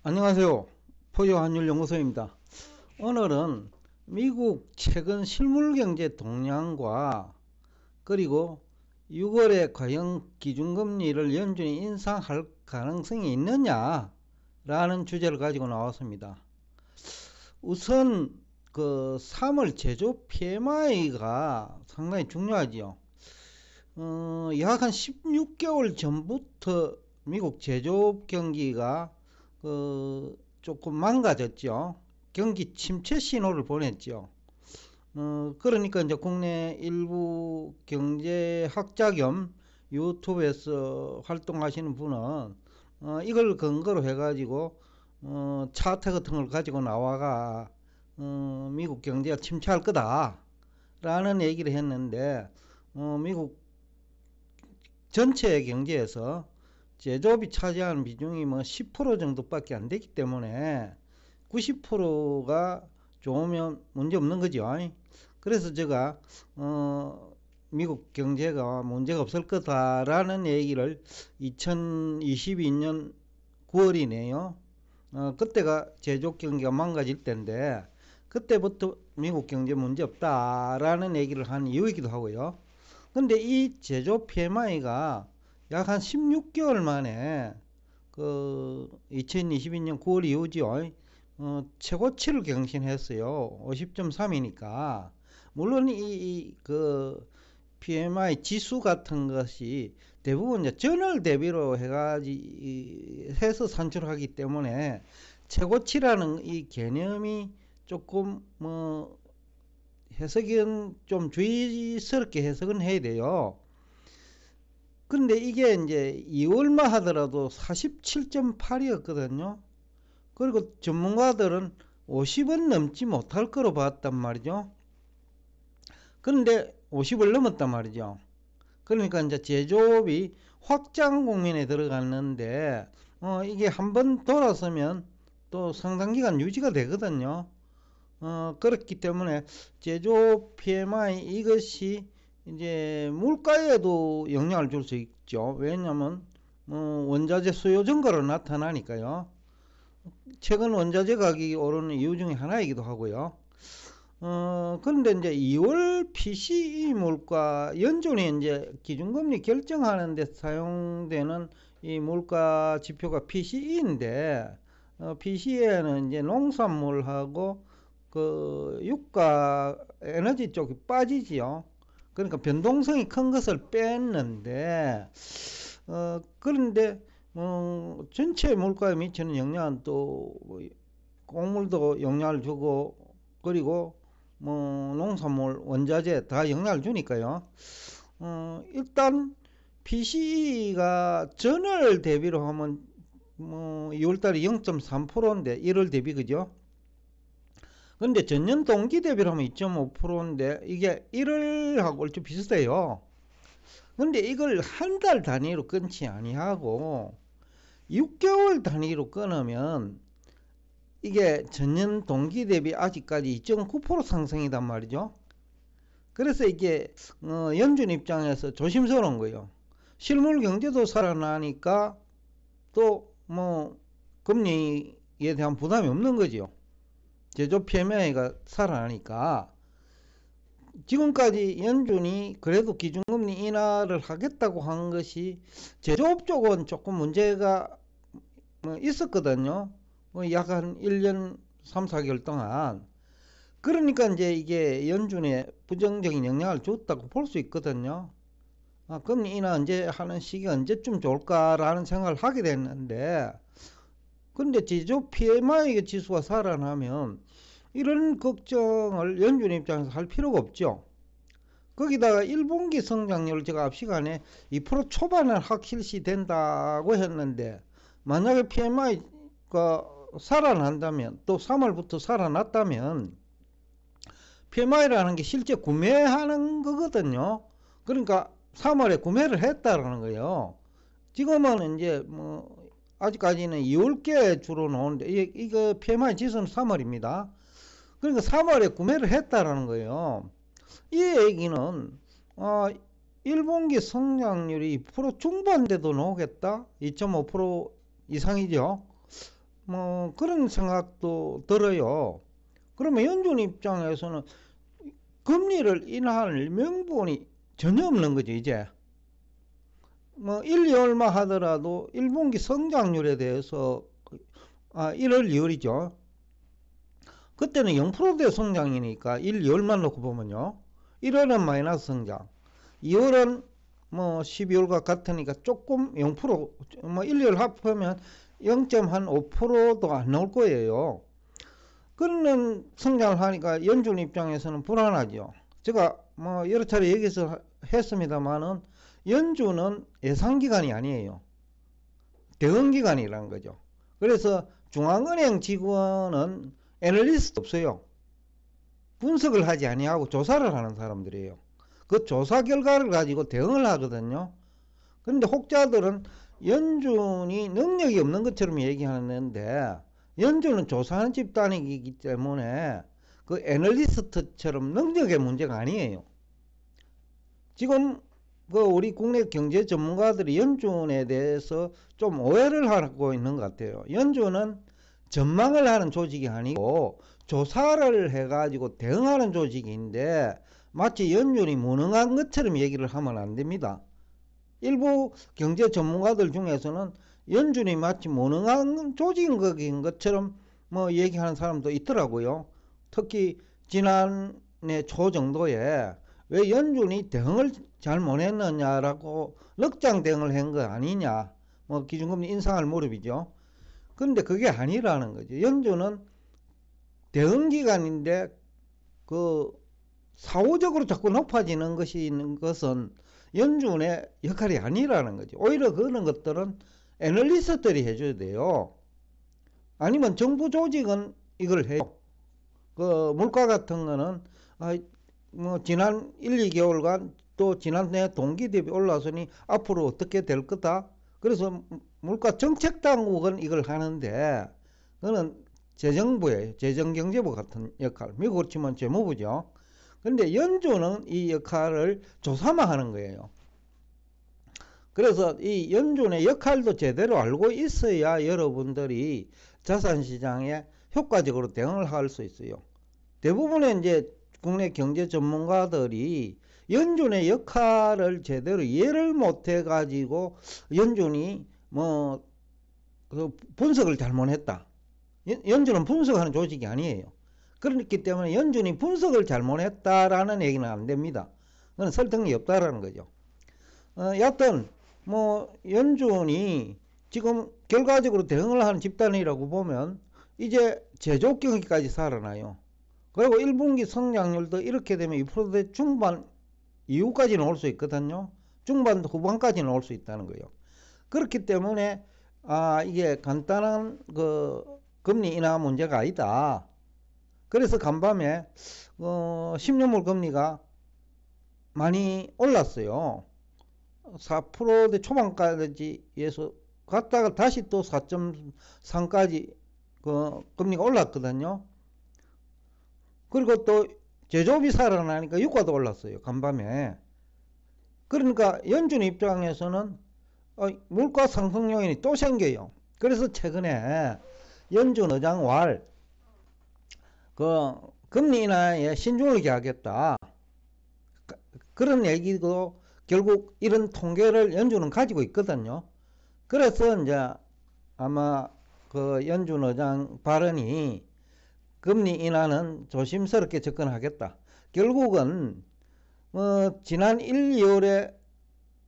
안녕하세요. 포유환율연구소입니다. 오늘은 미국 최근 실물경제 동향과 그리고 6월에 과연 기준금리를 연준이 인상할 가능성이 있느냐라는 주제를 가지고 나왔습니다. 우선 그 3월 제조 PMI가 상당히 중요하지요. 약 한 16개월 전부터 미국 제조업 경기가 조금 망가졌죠. 경기 침체 신호를 보냈죠. 그러니까 이제 국내 일부 경제학자 겸 유튜브에서 활동하시는 분은 이걸 근거로 해가지고 차트 같은 걸 가지고 나와가 미국 경제가 침체할 거다라는 얘기를 했는데 미국 전체 경제에서 제조업이 차지하는 비중이 뭐 10% 정도밖에 안 되기 때문에 90%가 좋으면 문제 없는 거죠. 그래서 제가 미국 경제가 문제가 없을 거다라는 얘기를 2022년 9월이네요. 그때가 제조업 경기가 망가질 때인데 그때부터 미국 경제 문제 없다라는 얘기를 한 이유이기도 하고요. 근데 이 제조 PMI가 약 한 16개월 만에 2022년 9월 이후죠. 최고치를 경신했어요. 50.3이니까. 물론 PMI 지수 같은 것이 대부분 이제 전월 대비로 해서 산출하기 때문에 최고치라는 이 개념이 조금 해석은 좀 주의스럽게 해석은 해야 돼요. 근데 이게 이제 2월만 하더라도 47.8이었거든요. 그리고 전문가들은 50은 넘지 못할 거로 봤단 말이죠. 그런데 50을 넘었단 말이죠. 그러니까 이제 제조업이 확장 국면에 들어갔는데, 이게 한번 돌아서면 또 상당 기간 유지가 되거든요. 그렇기 때문에 제조업 PMI 이것이 이제 물가에도 영향을 줄 수 있죠. 왜냐하면 원자재 수요 증가로 나타나니까요. 최근 원자재 가격이 오르는 이유 중에 하나이기도 하고요. 그런데 이제 2월 PCE 물가, 연준이 이제 기준금리 결정하는 데 사용되는 이 물가 지표가 PCE인데, PCE는 이제 농산물하고 유가 에너지 쪽이 빠지지요. 그러니까 변동성이 큰 것을 뺐는데, 그런데 전체 물가에 미치는 영향은 또 곡물도 영향을 주고, 그리고 농산물, 원자재 다 영향을 주니까요. 일단 PCE가 전월 대비로 하면 2월달에 0.3%인데 1월 대비 그죠? 근데 전년 동기 대비로 하면 2.5%인데 이게 1월하고 얼추 비슷해요. 근데 이걸 한 달 단위로 끊지 아니하고 6개월 단위로 끊으면 이게 전년 동기 대비 아직까지 2.9% 상승이단 말이죠. 그래서 이게 연준 입장에서 조심스러운 거예요. 실물 경제도 살아나니까 또 금리에 대한 부담이 없는 거죠. 제조 PMI가 살아나니까. 지금까지 연준이 그래도 기준금리 인하를 하겠다고 한 것이 제조업 쪽은 조금 문제가 있었거든요. 약 한 1년 3, 4개월 동안. 그러니까 이제 이게 연준에 부정적인 영향을 줬다고 볼 수 있거든요. 금리 인하 언제 하는 시기가 언제쯤 좋을까라는 생각을 하게 됐는데, 근데 제조 PMI 지수가 살아나면 이런 걱정을 연준 입장에서 할 필요가 없죠. 거기다가 1분기 성장률 제가 앞 시간에 2% 초반은 확실시 된다고 했는데, 만약에 PMI가 살아난다면, 또 3월부터 살아났다면 PMI라는 게 실제 구매하는 거거든요. 그러니까 3월에 구매를 했다라는 거예요. 지금은 이제 아직까지는 2월께 주로 나오는데 이거 PMI 지수는 3월입니다. 그러니까 3월에 구매를 했다라는 거예요. 이 얘기는 1분기 성장률이 2% 중반대도 나오겠다. 2.5% 이상이죠. 뭐 그런 생각도 들어요. 그러면 연준 입장에서는 금리를 인하할 명분이 전혀 없는 거죠, 이제. 뭐 1, 2월만 하더라도 1분기 성장률에 대해서 1월, 2월이죠. 그때는 0%대 성장이니까 1, 2월만 놓고 보면요. 1월은 마이너스 성장, 2월은 뭐 12월과 같으니까 조금 0%, 뭐 1, 2월 합하면 0.5%도 안 나올 거예요. 그런 성장을 하니까 연준 입장에서는 불안하죠. 제가 뭐 여러 차례 얘기해서 했습니다만은 연준은 예상기관이 아니에요. 대응기관이라는 거죠. 그래서 중앙은행 직원은 애널리스트 없어요. 분석을 하지 아니하고 조사를 하는 사람들이에요. 그 조사 결과를 가지고 대응을 하거든요. 그런데 혹자들은 연준이 능력이 없는 것처럼 얘기하는데 연준은 조사하는 집단이기 때문에 그 애널리스트처럼 능력의 문제가 아니에요. 지금 그 우리 국내 경제 전문가들이 연준에 대해서 좀 오해를 하고 있는 것 같아요. 연준은 전망을 하는 조직이 아니고 조사를 해가지고 대응하는 조직인데 마치 연준이 무능한 것처럼 얘기를 하면 안 됩니다. 일부 경제 전문가들 중에서는 연준이 마치 무능한 조직인 것처럼 뭐 얘기하는 사람도 있더라고요. 특히 지난해 초 정도에 왜 연준이 대응을 잘 못했느냐라고 넉장 대응을 한 거 아니냐, 뭐 기준금리 인상할 무렵이죠. 그런데 그게 아니라는 거죠. 연준은 대응기관인데 그 사후적으로 자꾸 높아지는 것이 있는 것은 연준의 역할이 아니라는 거죠. 오히려 그런 것들은 애널리스트들이 해줘야 돼요. 아니면 정부 조직은 이걸 해요. 그 물가 같은 거는 뭐 지난 1, 2개월간 또 지난해 동기 대비 올라서니 앞으로 어떻게 될 거다. 그래서 물가 정책 당국은 이걸 하는데 그거는 재정부예요. 재정경제부 같은 역할. 미국으로 치면 재무부죠. 근데 연준은 이 역할을 조사만 하는 거예요. 그래서 이 연준의 역할도 제대로 알고 있어야 여러분들이 자산시장에 효과적으로 대응을 할 수 있어요. 대부분의 이제 국내 경제 전문가들이 연준의 역할을 제대로 이해를 못해 가지고 연준이 뭐 그 분석을 잘못했다. 연준은 분석하는 조직이 아니에요. 그렇기 때문에 연준이 분석을 잘못했다라는 얘기는 안 됩니다. 그건 설득력이 없다라는 거죠. 여하튼 뭐 연준이 지금 결과적으로 대응을 하는 집단이라고 보면 이제 제조 경기까지 살아나요. 그리고 1분기 성장률도 이렇게 되면 2%대 중반 이후까지는 올 수 있거든요. 중반 후반까지는 올 수 있다는 거예요. 그렇기 때문에 이게 간단한 그 금리 인하 문제가 아니다. 그래서 간밤에 10년물 금리가 많이 올랐어요. 4%대 초반까지에서 갔다가 다시 또 4.3까지 그 금리가 올랐거든요. 그리고 또 제조업이 살아나니까 유가도 올랐어요. 간밤에. 그러니까 연준 입장에서는 물가 상승 요인이 또 생겨요. 그래서 최근에 연준 의장 그 금리 인하에 신중을 기하겠다. 그런 얘기도 결국 이런 통계를 연준은 가지고 있거든요. 그래서 이제 아마 그 연준 의장 발언이 금리 인하는 조심스럽게 접근하겠다. 결국은 지난 1, 2월에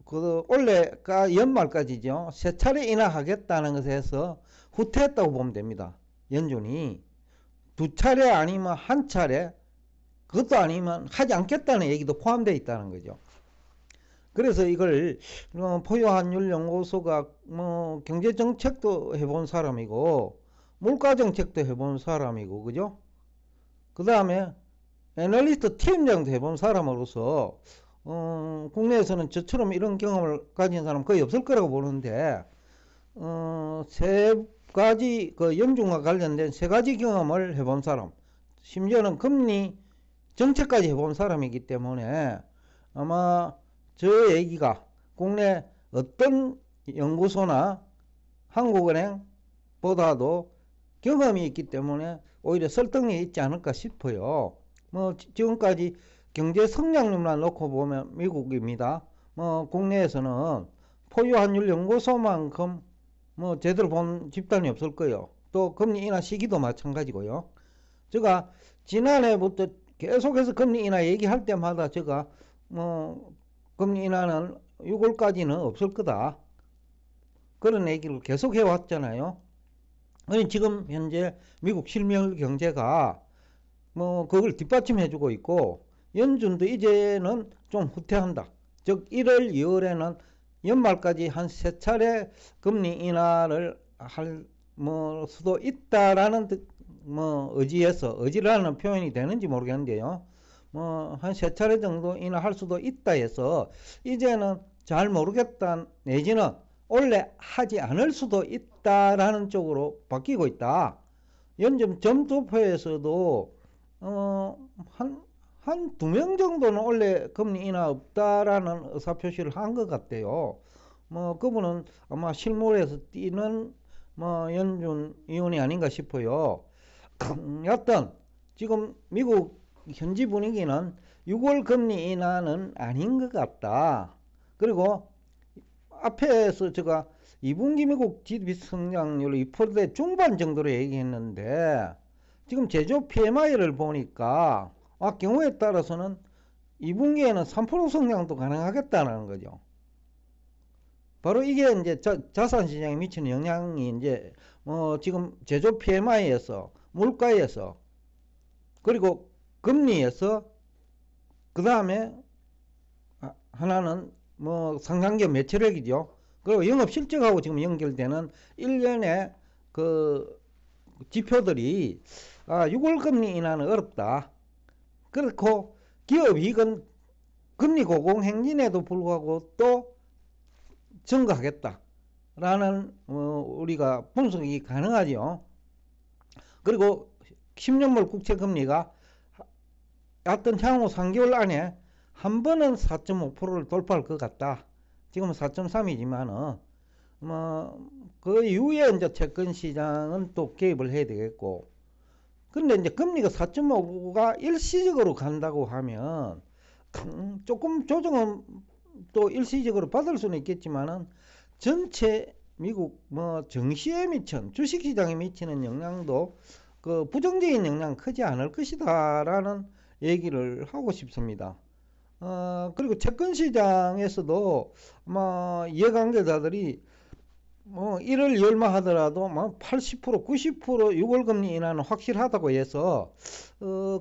그 올해가 연말까지죠. 세 차례 인하하겠다는 것에서 후퇴했다고 보면 됩니다. 연준이 두 차례 아니면 한 차례, 그것도 아니면 하지 않겠다는 얘기도 포함되어 있다는 거죠. 그래서 이걸 포유한율연구소가 뭐 경제정책도 해본 사람이고 물가정책도 해본 사람이고 그죠? 그 다음에 애널리스트 팀장도 해본 사람으로서 국내에서는 저처럼 이런 경험을 가진 사람 거의 없을 거라고 보는데 세 가지 그 연준과 관련된 세 가지 경험을 해본 사람, 심지어는 금리 정책까지 해본 사람이기 때문에 아마 저 얘기가 국내 어떤 연구소나 한국은행보다도 경험이 있기 때문에 오히려 설득력이 있지 않을까 싶어요. 뭐 지금까지 경제 성장률만 놓고 보면 미국입니다. 뭐 국내에서는 포유 환율 연구소만큼 뭐 제대로 본 집단이 없을 거예요. 또 금리 인하 시기도 마찬가지고요. 제가 지난해부터 계속해서 금리 인하 얘기할 때마다 제가 뭐 금리 인하는 6월까지는 없을 거다, 그런 얘기를 계속 해왔잖아요. 지금 현재 미국 실물 경제가 뭐 그걸 뒷받침해주고 있고, 연준도 이제는 좀 후퇴한다. 즉 1월, 2월에는 연말까지 한 3차례 금리 인하를 할 수도 있다라는 의지라는 표현이 되는지 모르겠는데요. 한 3차례 정도 인하할 수도 있다 해서 이제는 잘 모르겠다, 내지는 원래 하지 않을 수도 있다라는 쪽으로 바뀌고 있다. 연준 점도표에서도 한 2명 정도는 원래 금리 인하 없다라는 의사표시를 한 것 같아요. 그분은 아마 실물에서 뛰는 연준 위원이 아닌가 싶어요. 여튼 지금 미국 현지 분위기는 6월 금리 인하는 아닌 것 같다. 그리고 앞에서 제가 2분기 미국 GDP 성장률 2% 중반 정도로 얘기했는데, 지금 제조 PMI를 보니까 경우에 따라서는 2분기에는 3% 성장도 가능하겠다는 거죠. 바로 이게 이제 자산 시장에 미치는 영향이 이제 지금 제조 PMI에서, 물가에서, 그리고 금리에서, 그 다음에 하나는 상장기업 매출액이죠. 그리고 영업 실적하고 지금 연결되는 1년의 그 지표들이 6월 금리 인하는 어렵다. 그렇고 기업 이익은 금리 고공 행진에도 불구하고 또 증가하겠다라는 우리가 분석이 가능하죠. 그리고 10년물 국채 금리가 어떤 향후 3개월 안에 한 번은 4.5%를 돌파할 것 같다. 지금은 4.3이지만은 그 이후에 이제 채권 시장은 또 개입을 해야 되겠고, 근데 이제 금리가 4.5가 일시적으로 간다고 하면 조금 조정은 또 일시적으로 받을 수는 있겠지만은 전체 미국 증시에 미친, 주식시장에 미치는 영향도 그 부정적인 영향 크지 않을 것이다라는 얘기를 하고 싶습니다. 그리고 채권 시장에서도 이해관계자들이 1월 2월만 하더라도 80%, 90% 6월 금리 인하는 확실하다고 해서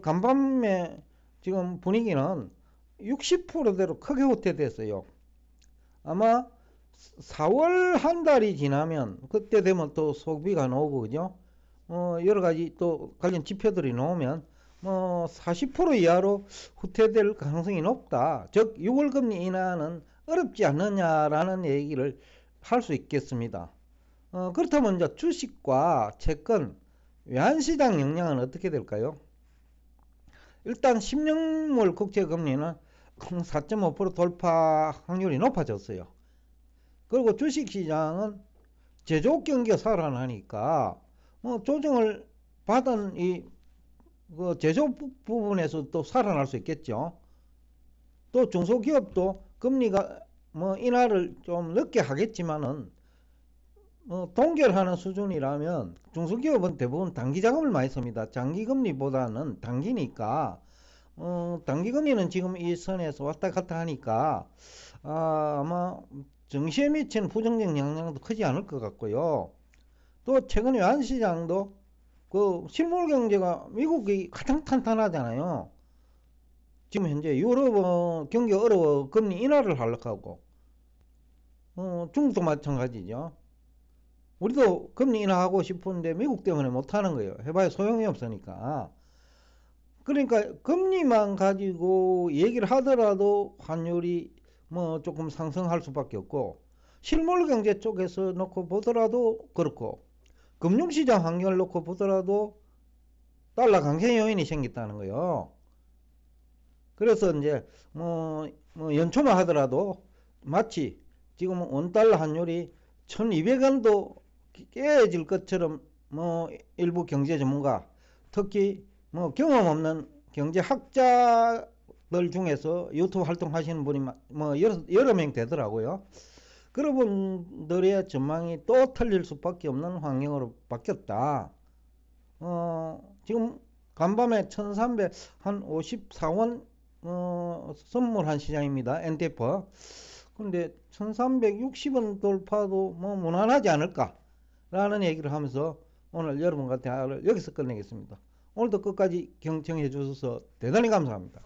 간밤에 지금 분위기는 60%대로 크게 후퇴됐어요. 아마 4월 한 달이 지나면 그때 되면 또 소비가 나오고, 그죠? 여러 가지 또 관련 지표들이 나오면 40% 이하로 후퇴될 가능성이 높다. 즉 6월 금리 인하는 어렵지 않느냐라는 얘기를 할 수 있겠습니다. 그렇다면 이제 주식과 채권, 외환시장 영향은 어떻게 될까요? 일단 10년물 국채 금리는 4.5% 돌파 확률이 높아졌어요. 그리고 주식시장은 제조업 경기가 살아나니까 조정을 받은 이 제조업 부분에서 또 살아날 수 있겠죠. 또 중소기업도 금리가 인하를 좀 늦게 하겠지만은 동결하는 수준이라면 중소기업은 대부분 단기자금을 많이 씁니다. 장기금리보다는 단기니까 단기금리는 지금 이 선에서 왔다 갔다 하니까 아마 증시에 미치는 부정적 영향도 크지 않을 것 같고요. 또 최근 외환시장도 그 실물경제가 미국이 가장 탄탄하잖아요. 지금 현재 유럽은 경기가 어려워 금리 인하를 하려고 하고, 중국도 마찬가지죠. 우리도 금리 인하하고 싶은데 미국 때문에 못하는 거예요. 해봐야 소용이 없으니까. 그러니까 금리만 가지고 얘기를 하더라도 환율이 조금 상승할 수밖에 없고, 실물 경제 쪽에서 놓고 보더라도 그렇고, 금융시장 환경을 놓고 보더라도 달러 강세 요인이 생겼다는 거예요. 그래서 이제 연초만 하더라도 마치 지금 원달러 환율이 1200원도 깨질 것처럼 뭐 일부 경제 전문가, 특히 뭐 경험 없는 경제학자들 중에서 유튜브 활동하시는 분이 뭐 여러 명 되더라고요. 그런 분들의 전망이 또 틀릴 수밖에 없는 환경으로 바뀌었다. 지금 간밤에 1354원 선물한 시장입니다. 엔테프. 근데 1360원 돌파도 뭐 무난하지 않을까 라는 얘기를 하면서 오늘 여러분과 대화를 여기서 끝내겠습니다. 오늘도 끝까지 경청해 주셔서 대단히 감사합니다.